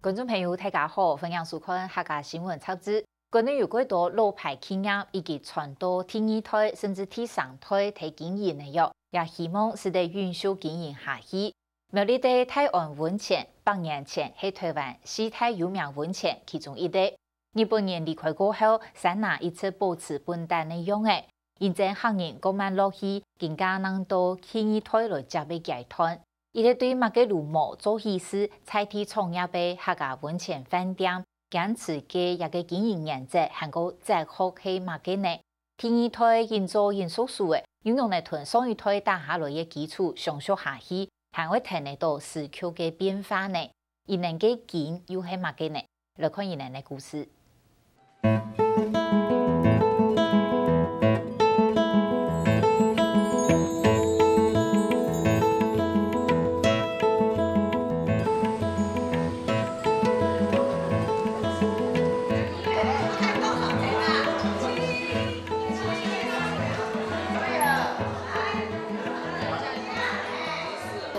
观众朋友，大家好，欢迎收看客家新闻插枝。国内有几多老牌企业以及传到第二胎甚至第三胎提经营内容，也希望使得允许经营下去。苗栗的泰安温泉，8年前是台湾4大有名温泉其中一个。日本人离开过后，山拿一直保持本地内容的，现在客人购买落去，更加能到第二胎来接备解团。伊咧对马格鲁莫做意思，采体创业被客家温泉饭店，坚持嘅一个经营原则，还个再好去马格呢。第二胎因做因素数嘅，运用嚟同上一胎打下来嘅基础上续下去，还会睇得到市区嘅变化呢。而能嘅见又系马格呢？来看伊人嘅故事。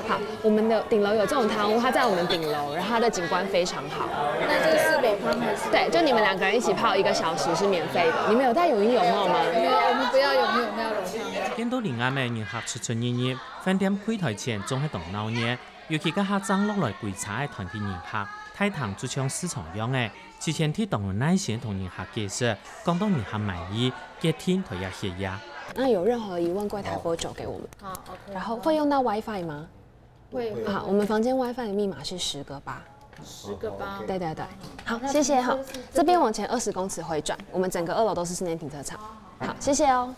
好，我们的顶楼有这种汤屋，它在我们顶楼，然后它的景观非常好。那这是4杯汤还是？对，就你们2个人一起泡1个小时是免费的。你们有带泳衣泳帽吗？没有，我们不要泳衣，我们要裸汤。見到連亞嘅人客出出入入，飯店開台前總係動鬧熱，尤其家客爭落來觀察嘅團體人客，太堂就像市場樣嘅，之前啲動物耐心同人客解釋，講到人客滿意，隔天佢也協議。那有任何疑問，櫃台撥9給我們。好 ，OK。然後會用到 WiFi 嗎？會。好，我們房間 WiFi 的密碼是10個8。10個8。對。好，謝謝。好，這邊往前20公尺回轉，我們整個2樓都是室內停車場。好，謝謝哦。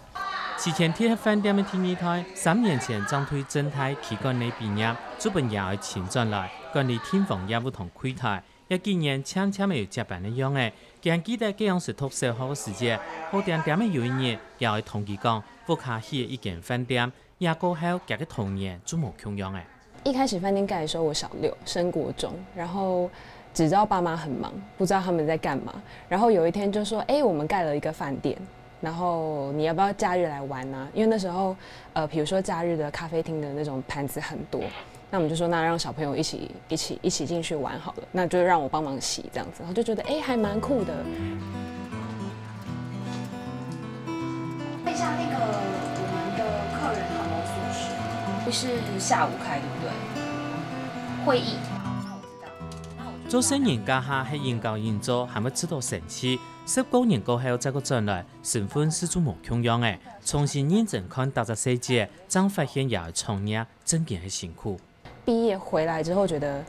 之前鐵飯店嘅第二胎，3年前將推正態期間內畢業，主本也愛前轉來，管理天房業務同開台，也今年悄悄有接班嘅樣嘅，記記得這樣是讀小學嘅時節，好點點嘅有一年，也愛同佢講，福卡起一間飯店，也過後隔個童年就冇窮樣嘅。一開始飯店蓋的時候，我小6升國中，然後只知道爸媽很忙，不知道他們在幹嘛。然後有一天就說：我們蓋了一個飯店，然後你要不要假日來玩啊？因為那時候，比如說假日的咖啡廳的那種盤子很多，那我們就說那讓小朋友一起進去玩好了，那就讓我幫忙洗這樣子，然後就覺得還蠻酷的。問一下那個我們的客人他們宿舍，是下午開對不對？會議。做生人家下係研究研究，係咪知道成次19年過後再個轉來，成分是做無窮樣嘅，重新認真看大隻細節，才發現也係創業真嘅係辛苦。畢業回來之後，覺得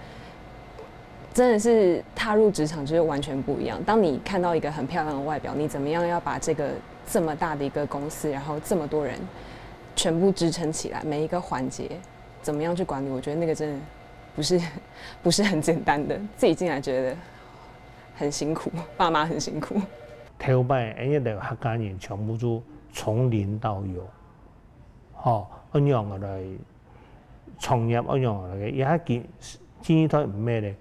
真的是踏入職場就是完全不一樣。當你看到一個很漂亮的外表，你怎麼樣要把這個這麼大的一個公司，然後這麼多人全部支撐起來，每一個環節怎麼樣去管理，我覺得那個真的不是很簡單的。自己進來覺得很辛苦，爸媽很辛苦。頭擺一個客家人全部都從零到有，咁樣來創業，咁樣來嘅，而家見到唔咩咧，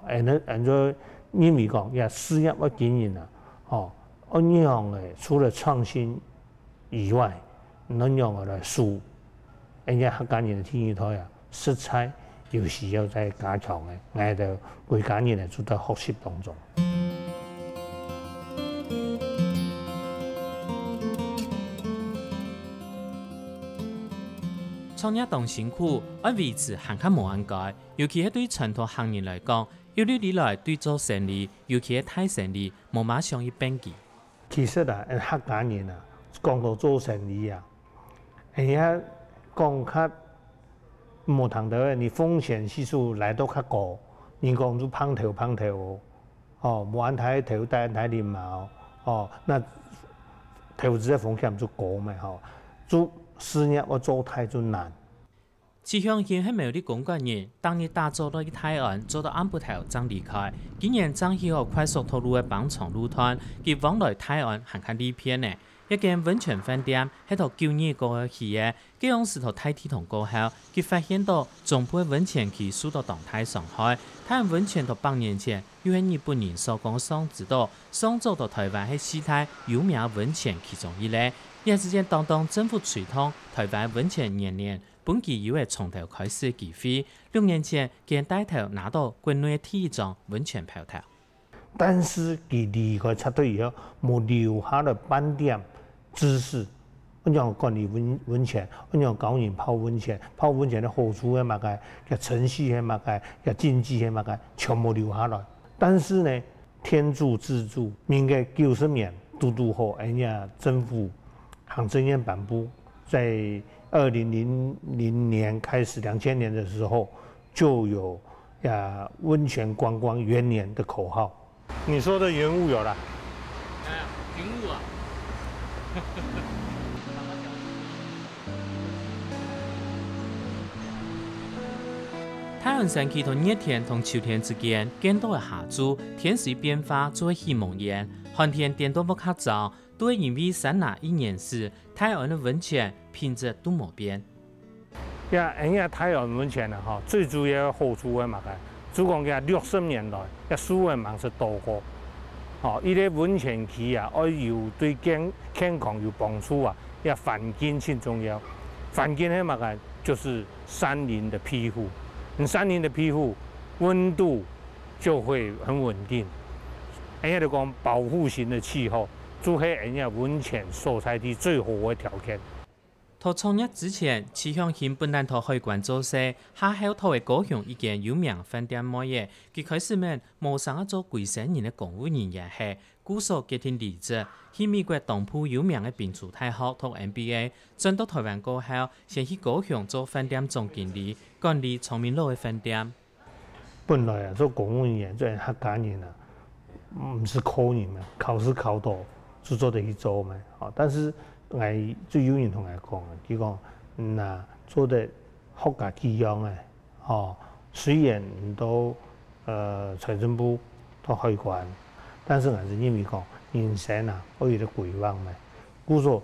人咗因為講也事業嘅經營啊，咁樣嘅除了創新以外，咁樣來輸，人家客家人嘅第二胎啊，食材有時要再加強嘅，我哋每家人嚟做到學習當中。創業當辛苦，要維持行較無按改，尤其係對傳統行業來講，有啲嚟來對做生意，尤其係大生意，冇馬上要變嘅。其實啊，客家人啊，講到做生意啊，而家講較冇談到嘅，你風險係數來到較高，人講做碰頭，冇安太頭，帶安太禮貌，那投資嘅風險就高嘛，做事業我做太就難。志向縣係苗栗公關人，當日打造到去泰安，做到安埔頭才離開。今年將起好快速道路嘅綁床路段，佢往來泰安行下呢片呢。一間溫泉飯店喺度9年過後起嘅，佢用石頭太鐵同過後，佢發現到中部溫泉區受到動態傷害。泰安溫泉到8年前，又係日本人所講上知道，上做到台灣係4大有名溫泉其中一類。一時間當政府吹通台灣溫泉年年本期又会从头开始的机会。6年前，佢带头拿到国内第一张温泉票头。但是佢离开车队以后，冇留下了半点知识。我讲管理温泉，我讲教人泡温泉，泡温泉的好处係乜嘅，嘅程序係乜嘅，嘅禁忌係乜嘅，全部留下来。但是呢，天助自助，民國90年嘟嘟後，人家政府行政院颁布，在2000年开始，2000年的时候就有温泉观光元年的口号。你说的原物有了？原物啊。太阳神奇同热天同秋天之间，更多的下注，天时变化就会希望烟，寒天颠倒不较早，都会因为山那1年时，太阳的温泉品质都冇变。人家太阳温泉啊，最主要的好处係乜嘅？主講嘅60年來，蘇嘅忙是多過，伊個温泉區啊，要對健康有幫助啊，環境很重要。環境係乜嘅？就是山林的庇護。山林的庇護，温度就會很穩定。人家就講保護型的氣候，就係人家温泉所在地最好的條件。在創業之前，池向縣本來在海關做事，下後他的高雄一間有名飯店賣嘢，佢開始面冇上一做幾10年的公務人員係，故所家庭離職，去美國東部有名的賓州大學讀 MBA， 轉到台灣過後，先去高雄做飯店總經理，管理崇明路的飯店。本來啊，做公務人員做客家人啊，唔是考人嘛，考試考到就做得去做嘛，但是。我最有人同我講啊，佢講做得客家寄養嘅，雖然唔到財政部到海關，但是我是因為講人生啊，我有啲規劃嘛，故所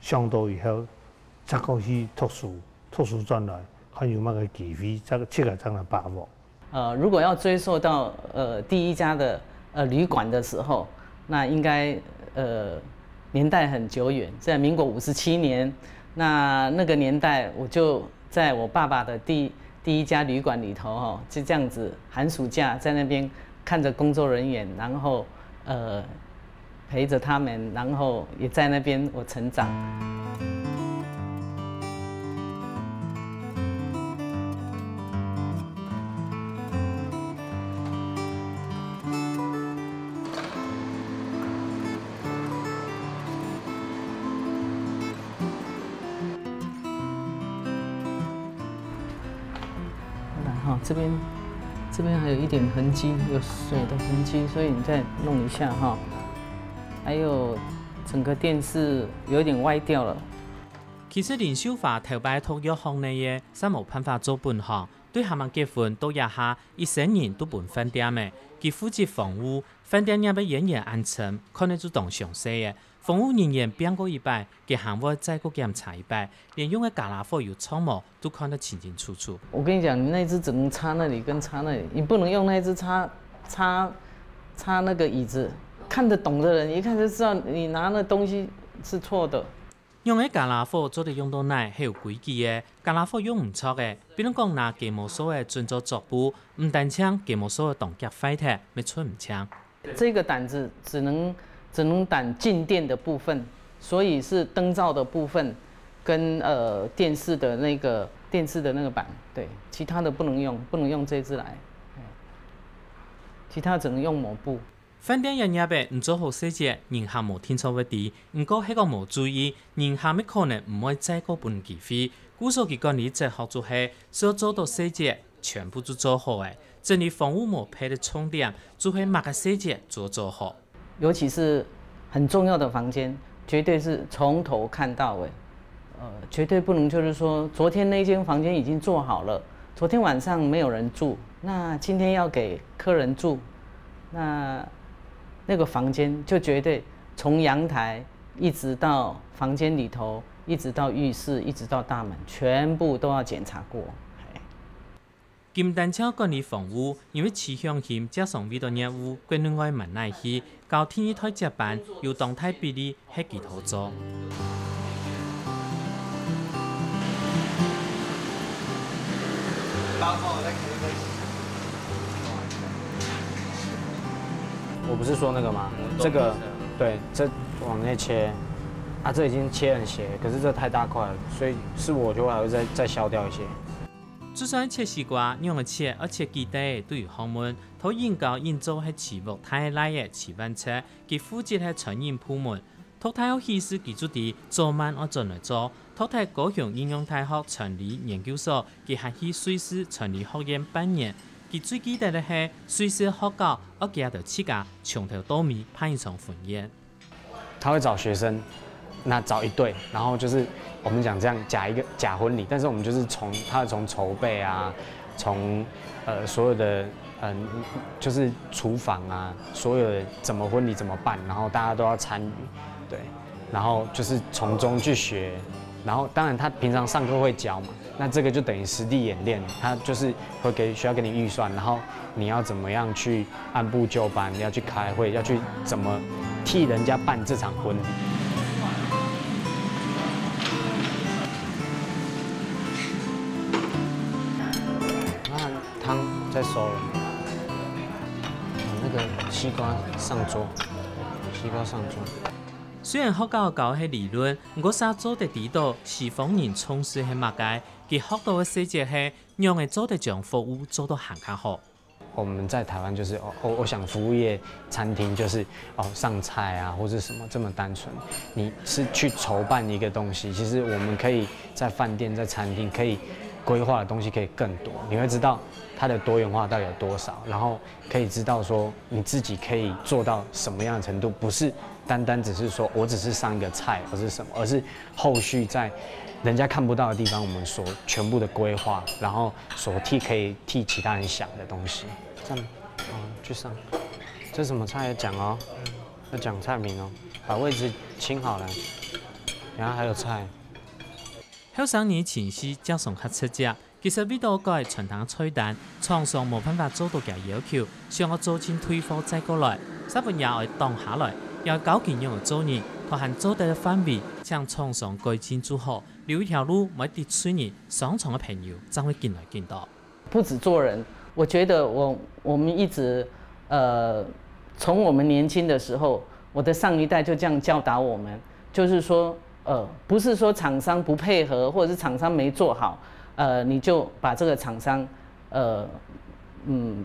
上到以後，再過去讀書轉來，看有乜個機會，這個真係把握。如果要追溯到第一家的旅館的時候，那應該年代很久遠，在民國57年，那個年代，我就在我爸爸的第一家旅館裡頭，就這樣子，寒暑假在那邊看着工作人員，然後陪着他們，然後也在那邊我成長。这边还有一点痕迹，有水的痕迹，所以你再弄一下哈。还有整个电视有点歪掉了。其實林秀華頭擺讀入行內嘅，實冇辦法做本行，對他們結婚到一下一生人都搬飯店嘅，佢負責房屋，飯店也被人員安稱，可能就當詳細嘅。房務人員變過一擺，佢還會再過檢查一擺，連用嘅加拉貨有窗膜都看得清清楚楚。我跟你講，你那只只能擦那裡跟擦那裡，你不能用那只擦那個椅子。看得懂的人一看就知道你拿的東西是錯的。用嘅加拉貨做得用到奶係有規矩嘅，加拉貨用唔錯嘅，比如講拿芥末素嘅準做作布，唔單槍芥末素嘅凍結廢鐵，咪出唔槍。這個膽子只能膽靜電的部分，所以是燈罩的部分跟電視的那個板，對，其他的不能用這支來，其他只能用抹布。飯店人也別唔做好細節，人客冇聽錯嘅啲，唔過係個冇注意，人客咪可能唔會再個半機會。故所佢講你這學做係，所做到細節全部都做好嘅，整理房屋冇配的重點，就係乜個細節做好。尤其是很重要的房間，絕對是從頭看到尾，絕對不能就是說昨天那間房間已經做好了，昨天晚上沒有人住，那今天要給客人住，那個房間就絕對從陽台一直到房間裡頭，一直到浴室，一直到大門，全部都要檢查過。金丹橋管理房屋，因為池向縣加上為到業務，歸另外問題去，交天一台接班，由動態比例係幾頭做。我不是说那个吗？这个，对，这往内切，啊，这已经切很斜，可是这太大块了，所以是我就还会再削掉一些。就算切西瓜，用的切而且基底对于方面，土研究研做係磁木太奶嘅磁板車，佢負責係傳染鋪門。土太學系是技術地做慢我進來做，土太高雄應用大學傳理研究所，佢係去瑞士傳理學院半年。佢最記得嘅係瑞士學校，我記得自家從頭到尾辦一場婚宴。他會找學生，那找一對，然後就是我們講這樣假婚禮，但是我們就是從籌備啊，從所有的就是廚房啊，所有的怎麼婚禮怎麼辦，然後大家都要參與，對，然後就是從中去學，然後當然他平常上課會教嘛，那這個就等於實地演練，他就是會需要給你預算，然後你要怎麼樣去按部就班，你要去開會，要去怎麼替人家辦這場婚禮。湯在收了，那個西瓜上桌，西瓜上桌。雖然學校教係理論，我啥做得知道西方人從事係乜嘅，佢學到嘅細節係讓佢做得將服務做到更加好。我們在台灣就是我想服務業餐廳就是上菜啊或者什麼這麼單純，你是去籌辦一個東西，其實我們可以在飯店在餐廳可以規劃的東西可以更多，你會知道它的多元化到底有多少，然後可以知道說你自己可以做到什麼樣的程度，不是單單只是說我只是上一個菜或是什麼，而是後續在人家看不到的地方，我們所全部的規劃，然後所可以替其他人想的東西。這樣，去上。這什麼菜講哦？要講菜名哦，把位置清好了。然後還有菜。後生年前夕照常較出隻，其實味道改傳統菜單，廠商冇辦法做到嘅要求，想我做錢退貨再過來，三分也會當下來，又搞件用嚟做人，佢還做得範圍，將廠商改進做好，留一條路冇跌水人，雙重嘅朋友才會進來見到。不止做人，我覺得我們一直從我們年輕的時候，我的上一代就這樣教導我們，就是說。不是說廠商不配合，或者是廠商沒做好，你就把這個廠商，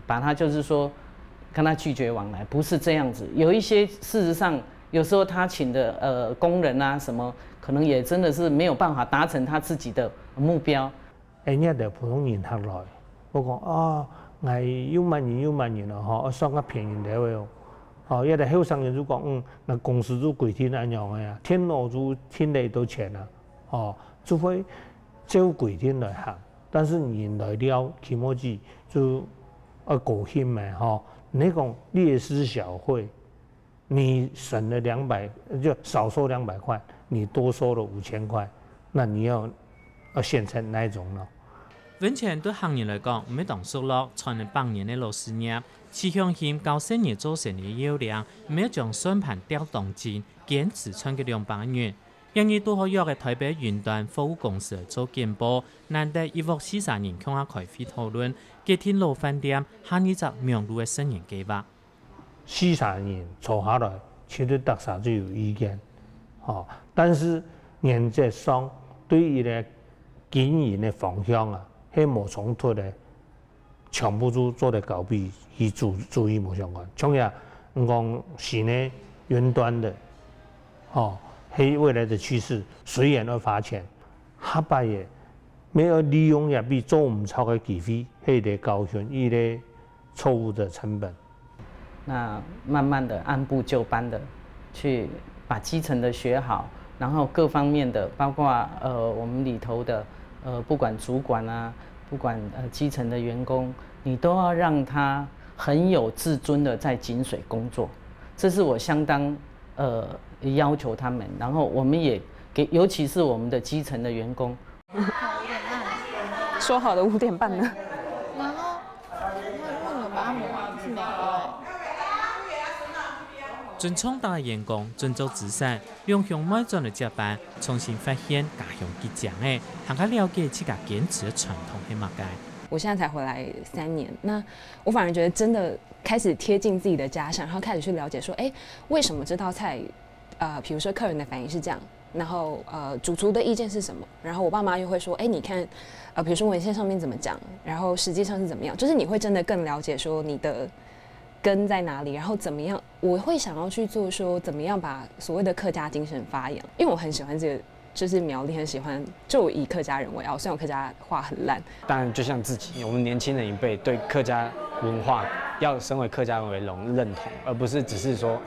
把他就是說跟他拒絕往來，不是這樣子。有一些事實上，有時候他請的工人啊什麼，可能也真的是沒有辦法達成他自己的目標。人家就普通人客來，我講係要萬人咯，我送個便宜啲喎。一個後生人就講，那公司就規定咁樣嘅呀，天老就天地都錢啦，除非照規定來行，但是人來了，起碼就高興嘛，你講你也是小會，你省了200，就少收200塊，你多收了5000塊，那你要選擇哪一種咯？温泉對行業來講，唔係當熟落，傳了8年的老師業，趨向性高生意做生意的優良，唔要將算盤調動進，堅持賺個200元。因而都可約嘅台北雲端服務公司做簡報，難得140人向下開會討論，結天老飯店下一隻名路嘅新年計劃。40人坐下來，其實大家都有意見，但是原則上對於咧經營嘅方向啊。係冇衝突的，全部都做得高比與主義冇相關。像呀，講新的雲端的，係未來的趨勢，雖然要花錢，下擺也沒有利用也比做唔超嘅機會，係得高雄一啲錯誤的成本。那慢慢的按部就班的去把基層的學好，然後各方面的，包括我們裡頭的。不管主管啊，不管基層的員工，你都要讓他很有自尊的在井水工作，這是我相當要求他們。然後我們也給，尤其是我們的基層的員工。說好的5點半呢？然後問了吧，是哪個？盡創大員工盡做慈善，用向邁進的接班，重新發現家鄉吉祥的，更加了解自家堅持的傳統係乜嘅。我现在才回来3年，那我反而觉得真的开始贴近自己的家乡，然后开始去了解说，为什么这道菜，比如说客人的反应是这样，然后主厨的意见是什么，然后我爸妈又会说，你看，比如说文献上面怎么讲，然后实际上是怎么样，就是你会真的更了解说你的根在哪里，然后怎么样，我会想要去做说怎么样把所谓的客家精神发扬，因为我很喜欢这个。就是苗栗很喜欢，就以客家人为傲。虽然我客家话很烂，当然就像自己，我们年轻人一辈对客家文化要身为客家人为认同，而不是只是说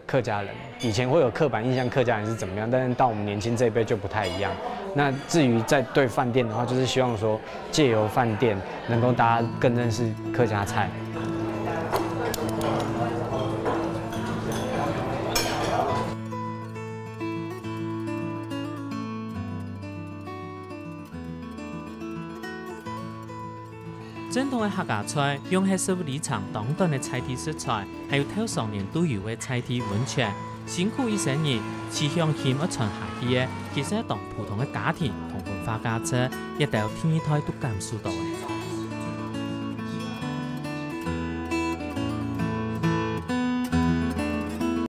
客家人。以前会有刻板印象，客家人是怎么样，但是到我们年轻这一辈就不太一样。那至于在对饭店的话，就是希望说借由饭店能够大家更认识客家菜。正统的客家菜用喺师傅里场当当的菜地食材，还有透上年都有的菜地温泉，辛苦一些年，吃香咸而传下去嘅，其實當普通嘅家庭同文化價值，一定有天台都感受到嘅。